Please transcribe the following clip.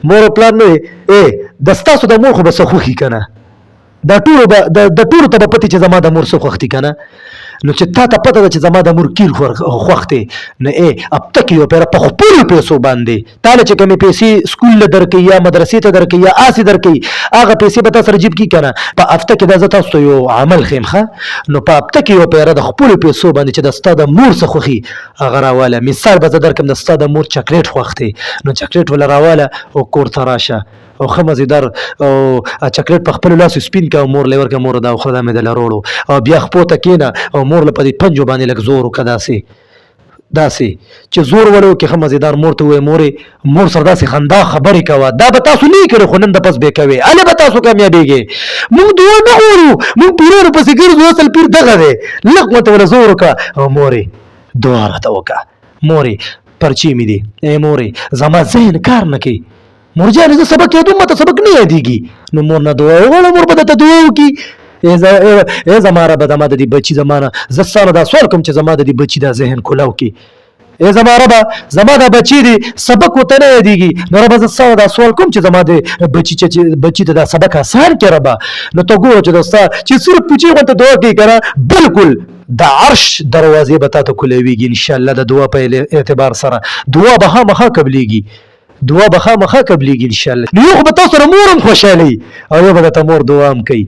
مور او پلار نه د ستاسو د مور خو به څه خوښي که نه دا ټولو ته به پتې چې زما د مور څه خوښ دي که نه نو چې تا ته پته ده چې زما د مور کیر خوښ دی نو اب تک یو پیره په خپلو پیسو باندې تا له چې کومې پیسې سکول له درکوي یا مدرسې ته درکوي یا هسې درکوي هغه پیسې به تا سره جیب کړي که نه په هفته کې دا زه تاسو ته یو عمل ښیم ښه نو په هفته کې یو پیره د خپلو پیسو باندې چې د ستا د مور څه خوښي هغه راواله مثال به زه درکړم د ستا د مور چاکلیټ خوښ دی نو چاکلیټ وله راواله او کور ته راشه او ښه مزیدار او چاکلیټ په خپلو لاسو سپین که او مور له یې ورکړه مور دا وخوره دا مې دله روړو او بیا خپو ته کښېنه او مور له په دې پنجو باندې لږ زور وکړه داسې چې زور ولو کې ښه مزیدار مور ته ووایي مورې مور سره داسې خندا خبرې کوه دا به تاسو نه یې کړې خو نن د پس به یې کوې هلې به تاسو کامیابېږې موږ دعا نه غواړو موږ پیرانو پسې ګرځو اصل پیر دغه دی لږ ورته وله زور وکړه او مورې دعا راته وکړه مورې پرچې مې دي مورې زما ذهن کار نه کوي مور جانې زه سبق یادوم ماته سبق نه یادېږي نو مور نه دعا وغواړه مور به درته دعا وکړي زما ربه زما د دې بچي زما نه زه ستا نه دا سوال کوم چې زما د دې بچي دا ذهن کولاو کړي زما ربه زما دا بچي دی سبق ورته نه یادېږي نو ربه زه ستا نه دا سوال کوم چې زما د بچي ته دا سبق اسان کړې ربه نو ته ګوره چې دا ستا چې صرف پوچې غونته دعا کوي که نه بلکل د عرش دروازې به تا ته کولاویږي انشاءالله د دعا په اعتبار سره دعا به خامخا قبلېږي دعا به خامخا قبلېږي انشاءالله نو یو خو به تاسو سره مور هم خوشحالوي او یو به درته مور دعا هم کوي